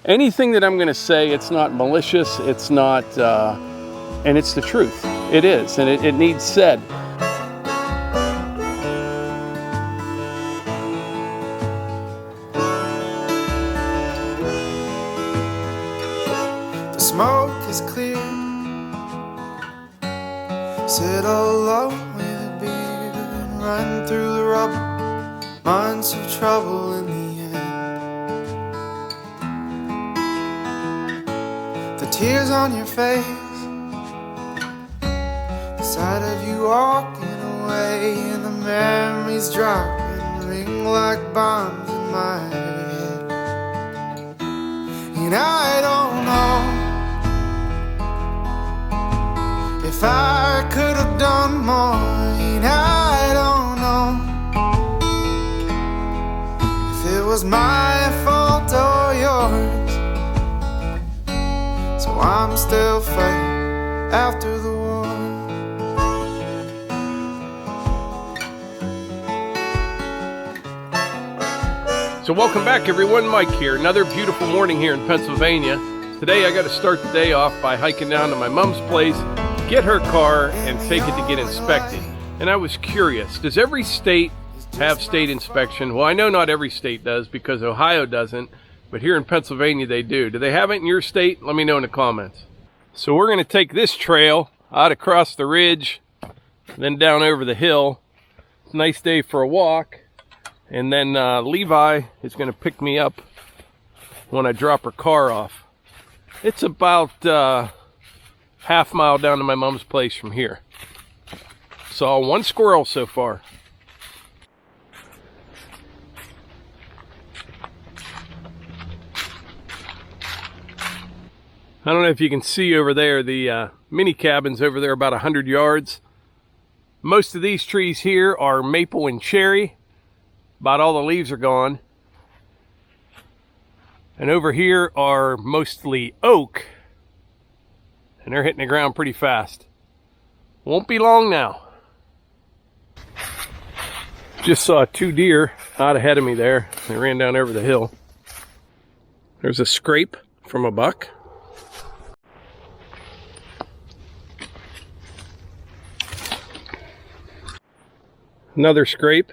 Anything that I'm going to say, it's not malicious, it's not, and it's the truth. It is, and it needs said. The smoke is clear. Sit alone with a beer and run through the rubble. Months of trouble in the end. The tears on your face, the sight of you walking away, and the memories dropping, ring like bombs in my head. And I don't know if I could have done more, and I don't know if it was my fault or yours. So I'm still fighting after the war. So welcome back everyone, Mike here. Another beautiful morning here in Pennsylvania. Today I got to start the day off by hiking down to my mom's place, get her car and take it to get inspected. And I was curious, does every state have state inspection? Well, I know not every state does because Ohio doesn't, but here in Pennsylvania they do. Do they have it in your state? Let me know in the comments. So we're going to take this trail out across the ridge, then down over the hill. It's a nice day for a walk. And then Levi is going to pick me up when I drop her car off. It's about half mile down to my mom's place from here. Saw one squirrel so far. I don't know if you can see over there, the mini cabin's over there about 100 yards. Most of these trees here are maple and cherry. About all the leaves are gone. And over here are mostly oak. And they're hitting the ground pretty fast. Won't be long now. Just saw 2 deer out ahead of me there. They ran down over the hill. There's a scrape from a buck. Another scrape.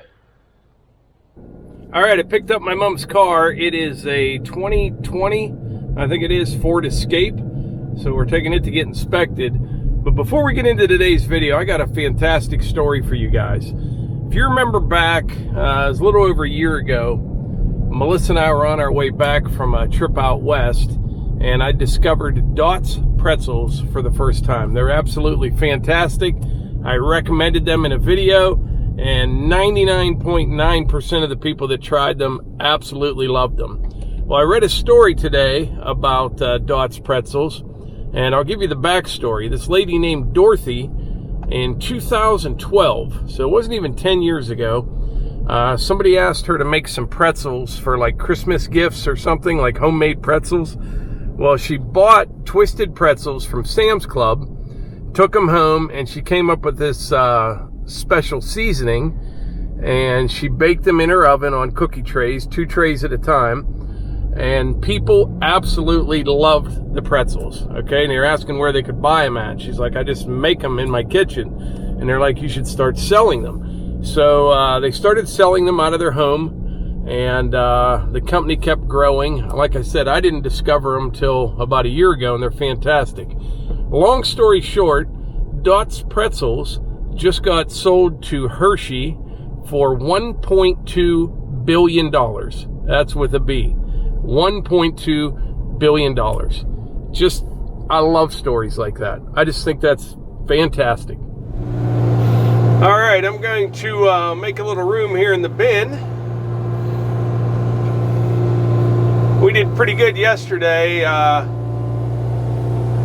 All right, I picked up my mom's car. It is a 2020, I think it is, Ford Escape. So we're taking it to get inspected. But before we get into today's video, I got a fantastic story for you guys. If you remember back, it was a little over a year ago, Melissa and I were on our way back from a trip out west, and I discovered Dot's pretzels for the first time. They're absolutely fantastic. I recommended them in a video, and 99.9% of the people that tried them absolutely loved them. Well, I read a story today about Dot's pretzels, and I'll give you the backstory. This lady named Dorothy, in 2012, so it wasn't even 10 years ago, somebody asked her to make some pretzels for like Christmas gifts or something, like homemade pretzels. Well, she bought twisted pretzels from Sam's Club, took them home, and she came up with this special seasoning, and she baked them in her oven on cookie trays, 2 trays at a time, and people absolutely loved the pretzels. Okay, and they're asking where they could buy them at. She's like, I just make them in my kitchen. And they're like, you should start selling them. So they started selling them out of their home, and the company kept growing. Like I said, I didn't discover them till about a year ago, and they're fantastic. Long story short, Dot's pretzels just got sold to Hershey for $1.2 billion. That's with a B. $1.2 billion. Just, I love stories like that. I just think that's fantastic. All right, I'm going to make a little room here in the bin. We did pretty good yesterday.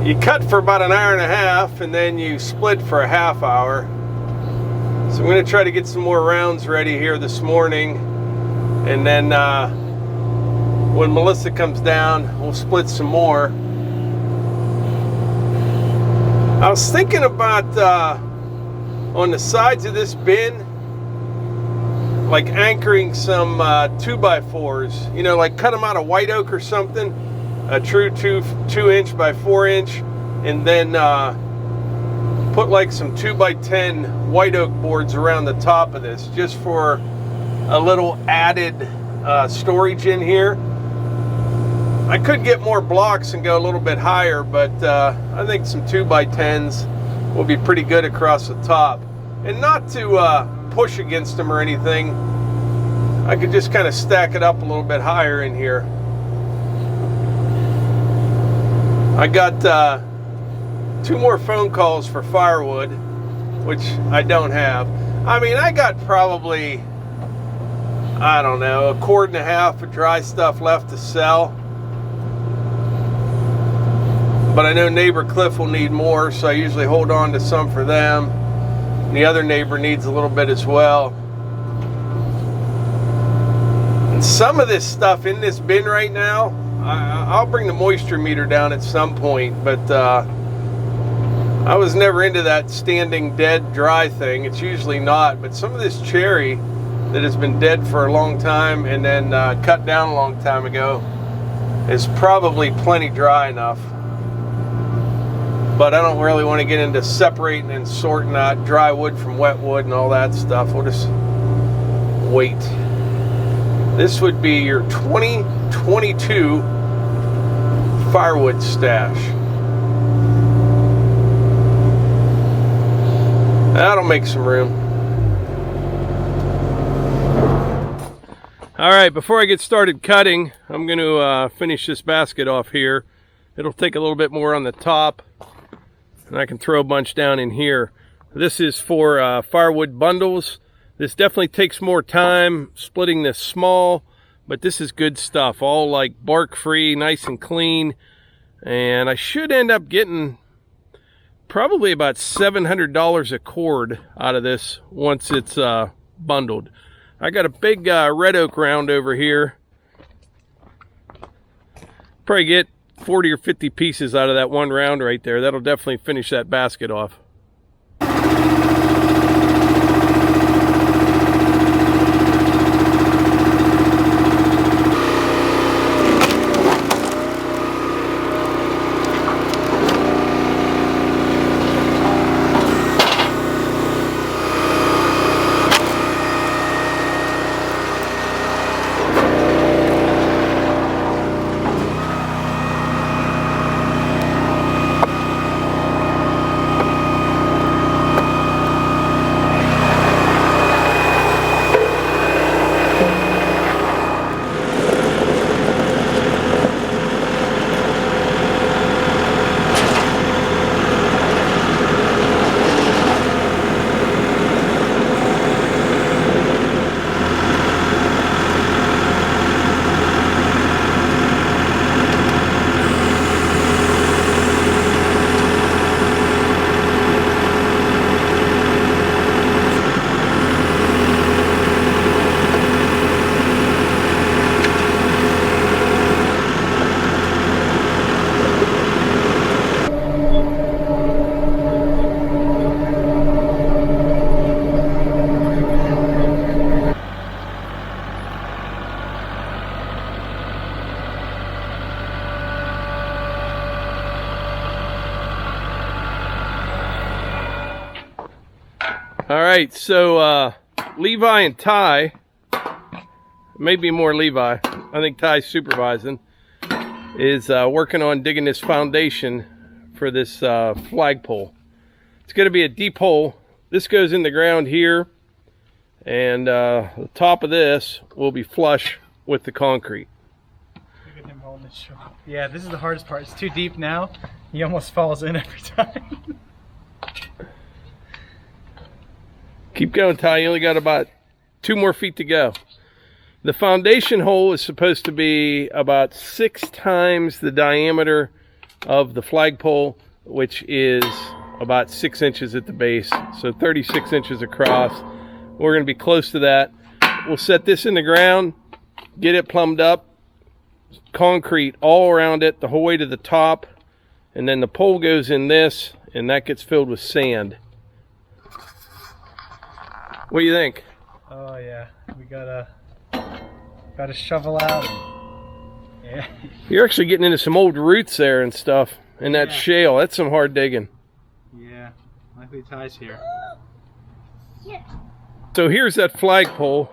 You cut for about an hour and a half, and then you split for a half hour. So I'm going to try to get some more rounds ready here this morning, and then when Melissa comes down, we'll split some more. I was thinking about on the sides of this bin, like anchoring some 2x4s, you know, like cut them out of white oak or something, a true 2" by 4" and then put like some 2x10 white oak boards around the top of this, just for a little added storage in here. I could get more blocks and go a little bit higher, but I think some 2x10s will be pretty good across the top. And not to push against them or anything, I could just kind of stack it up a little bit higher in here. I got 2 more phone calls for firewood, which I don't have. I mean, I got probably, I don't know, 1.5 cords of dry stuff left to sell. But I know neighbor Cliff will need more, so I usually hold on to some for them. And the other neighbor needs a little bit as well. And some of this stuff in this bin right now, I'll bring the moisture meter down at some point, but I was never into that standing dead dry thing. It's usually not, but some of this cherry that has been dead for a long time and then cut down a long time ago is probably plenty dry enough. But I don't really want to get into separating and sorting out dry wood from wet wood and all that stuff. We'll just wait. This would be your 2022 firewood stash. That'll make some room. All right, before I get started cutting, I'm going to finish this basket off here. It'll take a little bit more on the top, and I can throw a bunch down in here. This is for firewood bundles. This definitely takes more time splitting this small, but this is good stuff. All like bark free, nice and clean. And I should end up getting probably about $700 a cord out of this once it's bundled. I got a big red oak round over here. Probably get 40 or 50 pieces out of that one round right there. That'll definitely finish that basket off. All right, so Levi and Ty, maybe more Levi, I think Ty's supervising, is working on digging this foundation for this flagpole. It's going to be a deep hole. This goes in the ground here, and the top of this will be flush with the concrete. Yeah, this is the hardest part. It's too deep now. He almost falls in every time. Keep going, Ty. You only got about 2 more feet to go. The foundation hole is supposed to be about 6 times the diameter of the flagpole, which is about 6 inches at the base, so 36 inches across. We're going to be close to that. We'll set this in the ground, get it plumbed up, concrete all around it the whole way to the top, and then the pole goes in this, and that gets filled with sand. What do you think? Oh yeah, we gotta shovel out. Yeah. You're actually getting into some old roots there and stuff. And that Yeah. shale, that's some hard digging. Yeah, likely ties here. So here's that flagpole.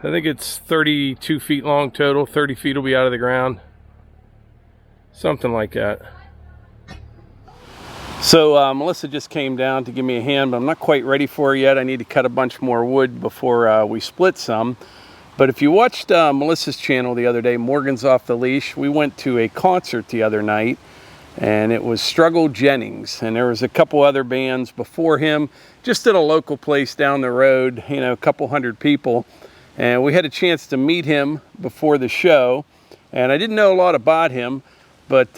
I think it's 32 feet long total. 30 feet will be out of the ground. Something like that. So Melissa just came down to give me a hand, but I'm not quite ready for her yet. I need to cut a bunch more wood before we split some. But if you watched Melissa's channel the other day, Morgan's Off the Leash, we went to a concert the other night, and it was Struggle Jennings, and there was a couple other bands before him, just at a local place down the road, you know, a couple hundred people. And we had a chance to meet him before the show, and I didn't know a lot about him, but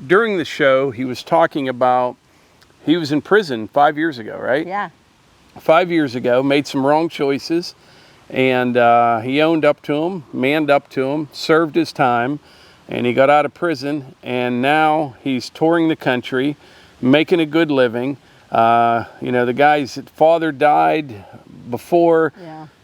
during the show, he was talking about, he was in prison 5 years ago, right? Yeah. 5 years ago, made some wrong choices, and he owned up to them, manned up to them, served his time, and he got out of prison, and now he's touring the country, making a good living. You know, the guy's father died before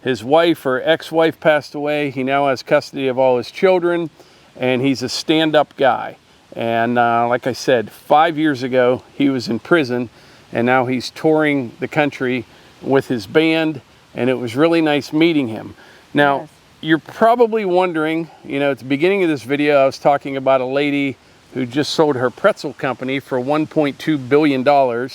his wife or ex-wife passed away. He now has custody of all his children, and he's a stand-up guy. And like I said, 5 years ago, he was in prison, and now he's touring the country with his band, and it was really nice meeting him. Now, Yes. You're probably wondering, you know, at the beginning of this video, I was talking about a lady who just sold her pretzel company for $1.2 billion.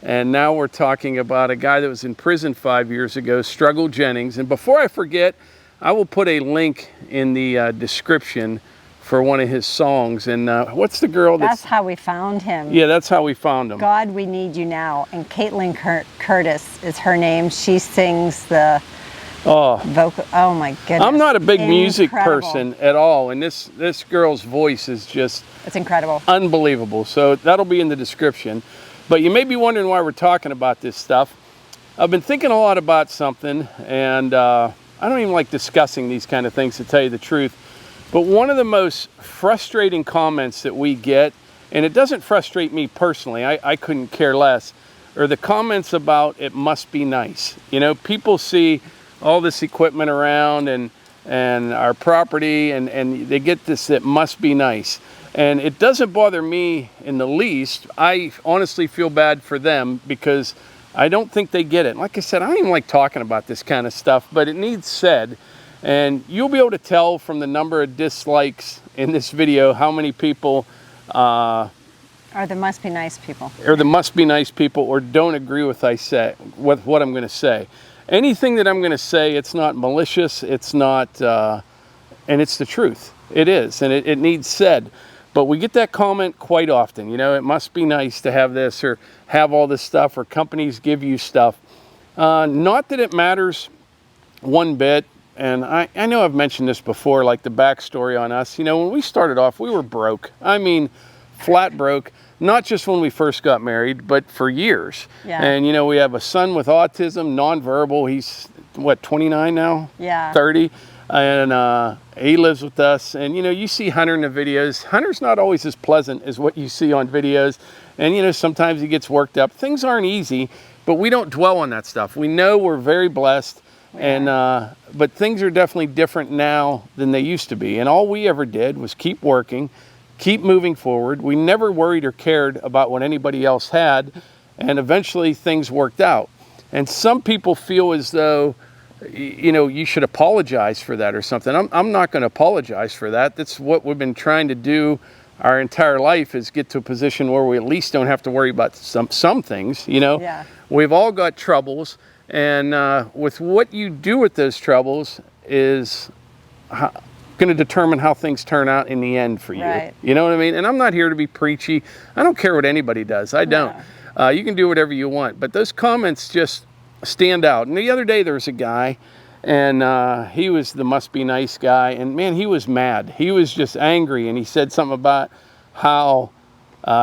And now we're talking about a guy that was in prison 5 years ago, Struggle Jennings. And before I forget, I will put a link in the description for one of his songs. And what's the girl That's how we found him. Yeah, that's how we found him. God, We Need You Now. And Caitlin Curtis is her name. She sings the vocal. Oh my goodness. I'm not a big music Incredible. person at all. And this girl's voice is just It's incredible. unbelievable. So that'll be in the description. But you may be wondering why we're talking about this stuff. I've been thinking a lot about something, and I don't even like discussing these kind of things, to tell you the truth. But one of the most frustrating comments that we get, and it doesn't frustrate me personally, I couldn't care less, are the comments about it must be nice. You know, people see all this equipment around and our property, and they get this, it must be nice. And it doesn't bother me in the least. I honestly feel bad for them because I don't think they get it. Like I said, I don't even like talking about this kind of stuff, but it needs said. And you'll be able to tell from the number of dislikes in this video how many people Or there must be nice people. or the must be nice people or don't agree with what I'm going to say. Anything that I'm going to say, it's not malicious, it's not, and it's the truth. It is, and it needs said. But we get that comment quite often, you know, it must be nice to have this or have all this stuff, or companies give you stuff. Not that it matters one bit. And I know I've mentioned this before, like the backstory on us. You know, when we started off, we were broke. I mean, flat broke. Not just when we first got married, but for years. Yeah. And, you know, we have a son with autism, nonverbal. He's, what, 29 now? Yeah. 30. And he lives with us. And, you know, you see Hunter in the videos. Hunter's not always as pleasant as what you see on videos. And, you know, sometimes he gets worked up. Things aren't easy, but we don't dwell on that stuff. We know we're very blessed. And but things are definitely different now than they used to be. And all we ever did was keep working, keep moving forward. We never worried or cared about what anybody else had. And eventually things worked out. And some people feel as though, you know, you should apologize for that or something. I'm not going to apologize for that. That's what we've been trying to do our entire life, is get to a position where we at least don't have to worry about some things, you know. Yeah. We've all got troubles. And with what you do with those troubles is going to determine how things turn out in the end for you. Right. You know what I mean? And I'm not here to be preachy. I don't care what anybody does. I don't. You can do whatever you want. But those comments just stand out. And the other day there was a guy, and he was the must be nice guy. And man, he was mad. He was just angry. And he said something about how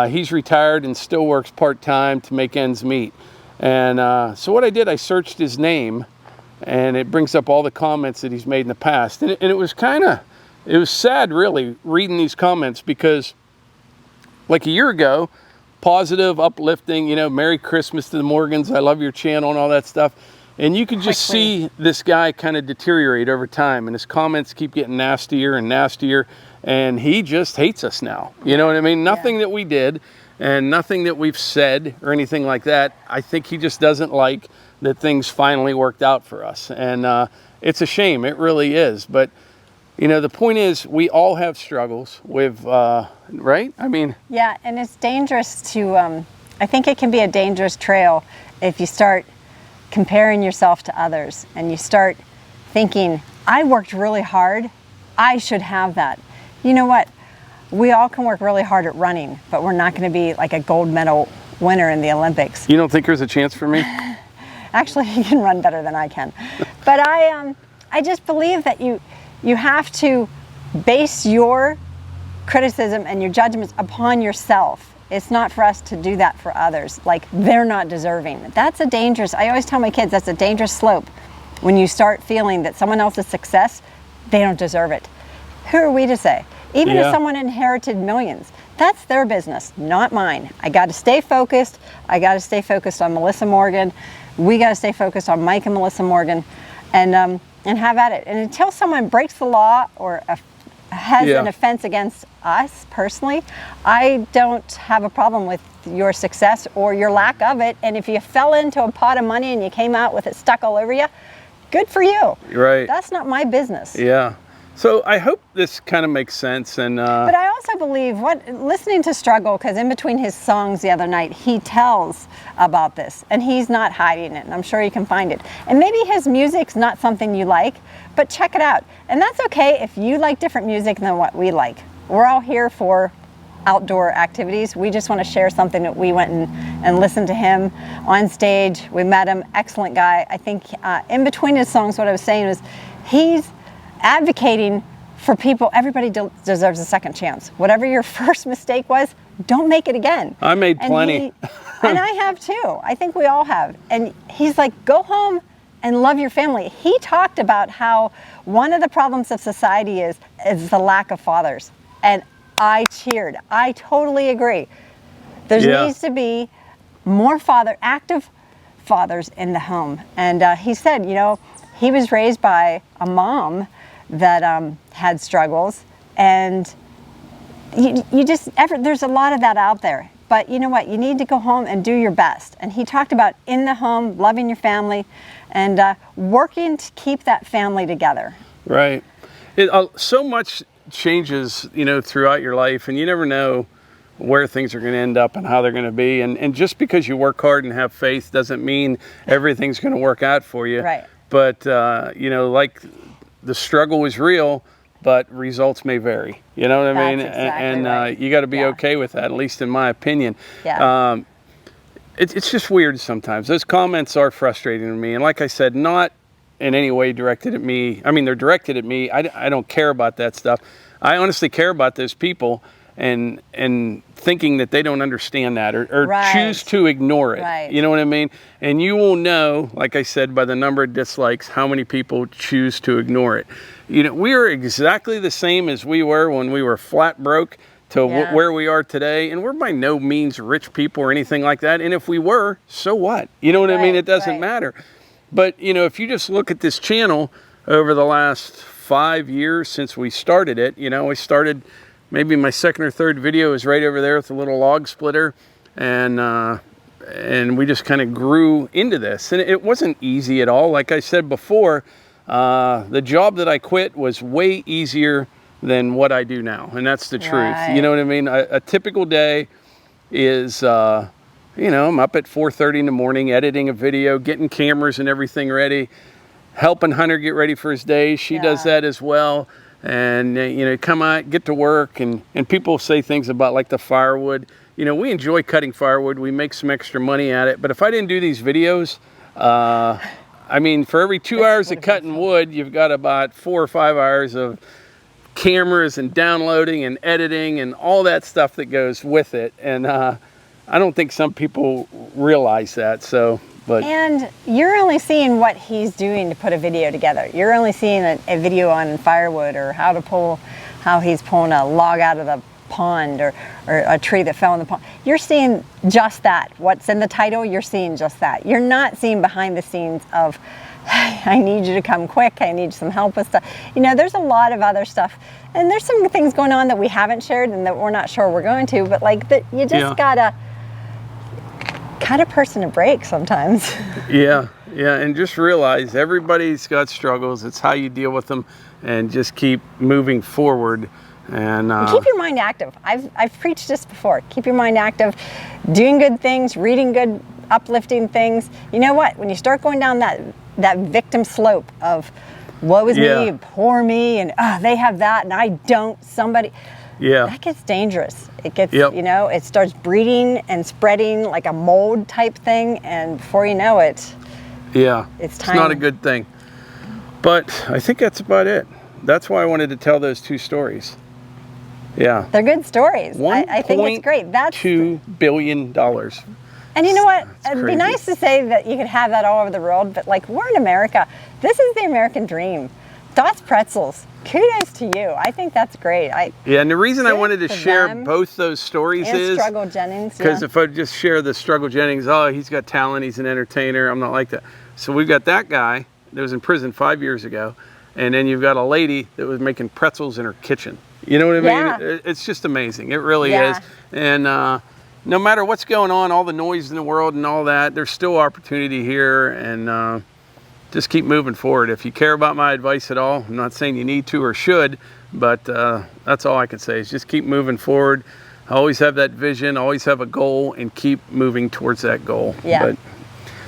he's retired and still works part-time to make ends meet. And so what I did, I searched his name, and it brings up all the comments that he's made in the past. And it was it was sad, really, reading these comments, because like a year ago, positive, uplifting, you know, Merry Christmas to the Morgans, I love your channel and all that stuff. And you can just see this guy kind of deteriorate over time, and his comments keep getting nastier and nastier, and he just hates us now. You know what I mean? Nothing that we did and nothing that we've said or anything like that. I think he just doesn't like that things finally worked out for us. And it's a shame, it really is. But you know, the point is, we all have struggles with, right? I mean, yeah, and it's dangerous to, I think it can be a dangerous trail if you start comparing yourself to others and you start thinking, I worked really hard, I should have that. You know what? We all can work really hard at running, but we're not going to be like a gold medal winner in the Olympics. You don't think there's a chance for me? Actually, you can run better than I can. But I just believe that you have to base your criticism and your judgments upon yourself. It's not for us to do that for others. Like, they're not deserving. That's a dangerous, I always tell my kids, that's a dangerous slope. When you start feeling that someone else's success, they don't deserve it. Who are we to say? Even if someone inherited millions, that's their business, not mine. I got to stay focused. I got to stay focused on Melissa Morgan. We got to stay focused on Mike and Melissa Morgan, and have at it. And until someone breaks the law or has an offense against us personally, I don't have a problem with your success or your lack of it. And if you fell into a pot of money and you came out with it stuck all over you, good for you. Right. That's not my business. Yeah. So I hope this kind of makes sense. And but I also believe listening to Struggle, because in between his songs the other night, he tells about this, and he's not hiding it, and I'm sure you can find it. And maybe his music's not something you like, but check it out. And that's okay if you like different music than what we like. We're all here for outdoor activities. We just want to share something that we went and listened to him on stage. We met him, excellent guy. I think in between his songs, what I was saying was he's advocating for people. Everybody deserves a second chance. Whatever your first mistake was, don't make it again. I made plenty. And I have too. I think we all have. And he's like, go home and love your family. He talked about how one of the problems of society is the lack of fathers. And I cheered. I totally agree. There needs to be more active fathers in the home. And he said, you know, he was raised by a mom that had struggles, and there's a lot of that out there. But you know what? You need to go home and do your best. And he talked about in the home, loving your family, and working to keep that family together. Right. So much changes, you know, throughout your life, and you never know where things are going to end up and how they're going to be. And just because you work hard and have faith doesn't mean everything's going to work out for you. Right. But, you know, like the struggle is real, but results may vary. You know what I mean? Exactly right. You got to be okay with that, at least in my opinion. Yeah. It's just weird sometimes. Those comments are frustrating to me. And like I said, not in any way directed at me. I mean, they're directed at me. I don't care about that stuff. I honestly care about those people and thinking that they don't understand that or choose to ignore it. Right. You know what I mean? And you will know, like I said, by the number of dislikes, how many people choose to ignore it. You know, we are exactly the same as we were when we were flat broke to where we are today. And we're by no means rich people or anything like that. And if we were, so what? You know what I mean? It doesn't matter. But, you know, if you just look at this channel over the last 5 years since we started it, you know, we started, maybe my second or third video is right over there with a little log splitter, and we just kind of grew into this. And it wasn't easy at all. Like I said before, the job that I quit was way easier than what I do now, and that's the truth. You know what I mean? A typical day is, you know, I'm up at 4:30 in the morning editing a video, getting cameras and everything ready, helping Hunter get ready for his day. She does that as well. And, you know, come out, get to work, and people say things about like the firewood. You know, we enjoy cutting firewood. We make some extra money at it. But if I didn't do these videos, I mean, for every 2 hours of cutting wood, you've got about 4 or 5 hours of cameras and downloading and editing and all that stuff that goes with it. And I don't think some people realize that. So, but. And you're only seeing what he's doing to put a video together. You're only seeing a video on firewood or how he's pulling a log out of the pond or a tree that fell in the pond. You're seeing just that. What's in the title, you're seeing just that. You're not seeing behind the scenes of, I need you to come quick, I need some help with stuff. You know, there's a lot of other stuff. And there's some things going on that we haven't shared and that we're not sure we're going to, but like that, you just gotta cut a person a break sometimes. Yeah, and just realize everybody's got struggles. It's how you deal with them, and just keep moving forward. And keep your mind active. I've preached this before. Keep your mind active, doing good things, reading good, uplifting things. You know what? When you start going down that victim slope of woe is me and poor me and they have that and I don't, somebody. Yeah. That gets dangerous. It gets, you know, it starts breeding and spreading like a mold type thing, and before you know it, it's time. It's not a good thing. But I think that's about it. That's why I wanted to tell those two stories. Yeah. They're good stories. I think it's great. That's $2 billion. And you know what? It'd be nice to say that you could have that all over the world, but like, we're in America. This is the American dream. Dots Pretzels, kudos to you. I think that's great. And the reason I wanted to share both those stories is Struggle Jennings. Because if I just share the Struggle Jennings, oh, he's got talent, he's an entertainer, I'm not like that. So we've got that guy that was in prison 5 years ago, and then you've got a lady that was making pretzels in her kitchen. You know what I mean? It's just amazing. It really is. And no matter what's going on, all the noise in the world and all that, there's still opportunity here, and just keep moving forward. If you care about my advice at all, I'm not saying you need to or should, but that's all I can say is just keep moving forward. Always have that vision, always have a goal, and keep moving towards that goal.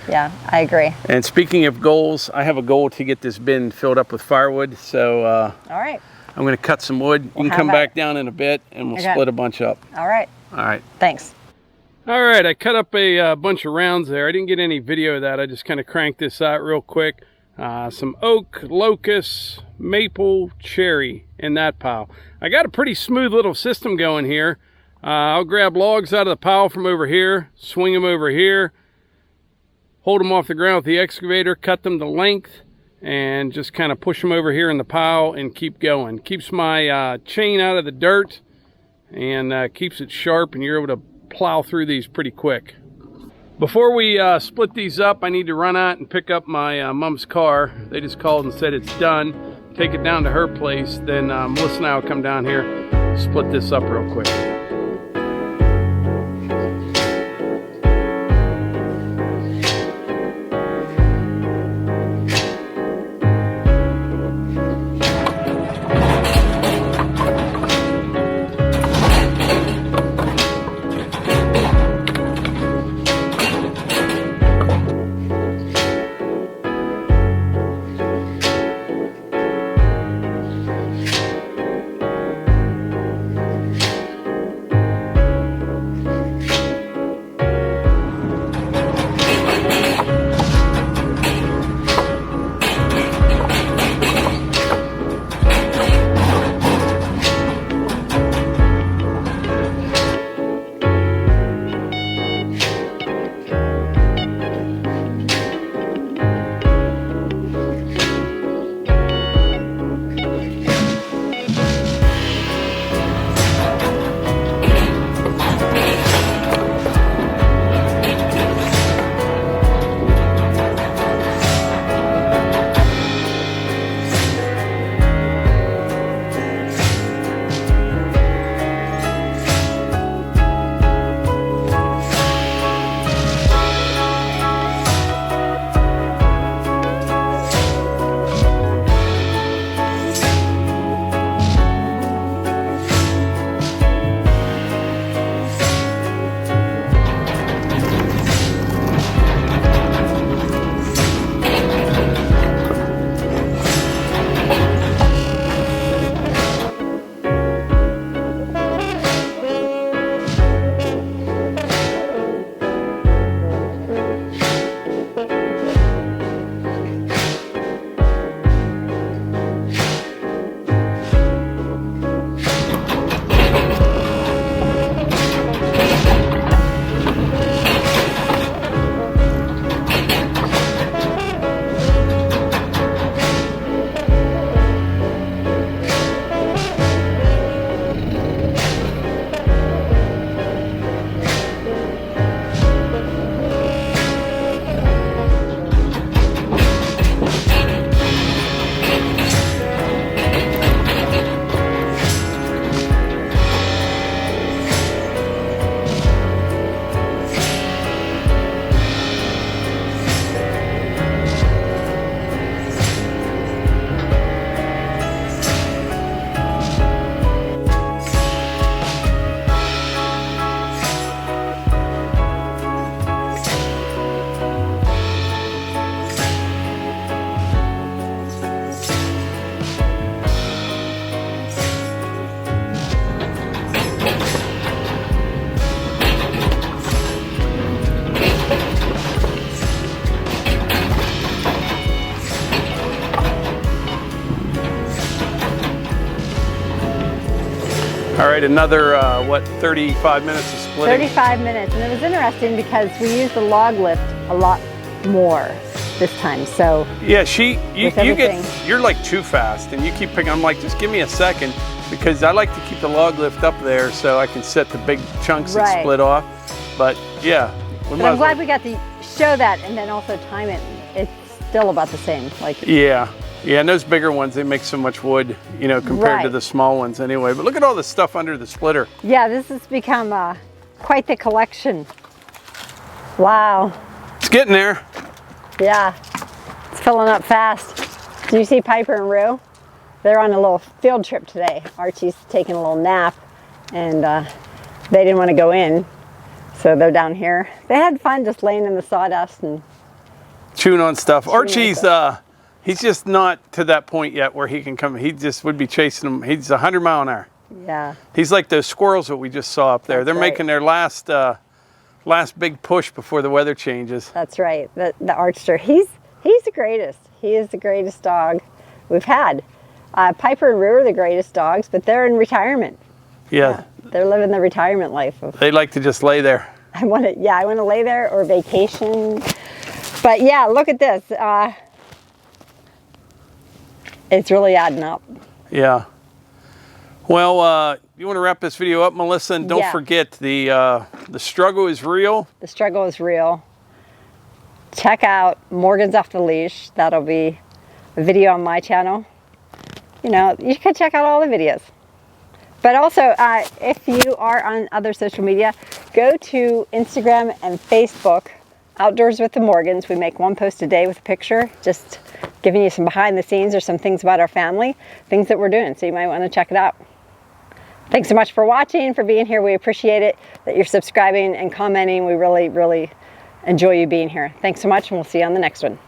Yeah, I agree. And speaking of goals, I have a goal to get this bin filled up with firewood. So all right. I'm going to cut some wood. You can come back down in a bit, and we'll split a bunch up. All right. All right. Thanks. All right, I cut up a bunch of rounds there. I didn't get any video of that. I just kind of cranked this out real quick. Some oak, locust, maple, cherry in that pile. I got a pretty smooth little system going here. I'll grab logs out of the pile from over here, swing them over here, hold them off the ground with the excavator, cut them to length, and just kind of push them over here in the pile and keep going. Keeps my chain out of the dirt and keeps it sharp, and you're able to plow through these pretty quick. Before we split these up, I need to run out and pick up my mom's car. They just called and said it's done. Take it down to her place, then Melissa and I will come down here, split this up real quick. All right, another, what, 35 minutes of splitting? 35 minutes, and it was interesting because we used the log lift a lot more this time, so. Yeah, you're like too fast, and you keep picking, I'm like, just give me a second, because I like to keep the log lift up there so I can set the big chunks that split off. But yeah. But I'm glad we got to show that and then also time it. It's still about the same. Yeah, and those bigger ones, they make so much wood, you know, compared to the small ones anyway. But look at all the stuff under the splitter. Yeah, this has become quite the collection. Wow. It's getting there. Yeah, it's filling up fast. Do you see Piper and Rue? They're on a little field trip today. Archie's taking a little nap, and they didn't want to go in, so they're down here. They had fun just laying in the sawdust and chewing on stuff. Archie's, he's just not to that point yet where he can come. He just would be chasing them. He's 100 mile an hour. Yeah. He's like those squirrels that we just saw up there. They're making their last big push before the weather changes. That's right. The Archster. He's the greatest. He is the greatest dog we've had. Piper and Rue are the greatest dogs, but they're in retirement. Yeah. They're living the retirement life. They like to just lay there. I want to lay there or vacation. But yeah, look at this. It's really adding up. Yeah. Well, you want to wrap this video up, Melissa? And don't forget, the struggle is real. The struggle is real. Check out Morgan's Off the Leash. That'll be a video on my channel. You know, you can check out all the videos. But also, if you are on other social media, go to Instagram and Facebook, Outdoors with the Morgans. We make one post a day with a picture, just giving you some behind the scenes or some things about our family, things that we're doing. So you might want to check it out. Thanks so much for watching, for being here. We appreciate it, that you're subscribing and commenting. We really, really enjoy you being here. Thanks so much, and we'll see you on the next one.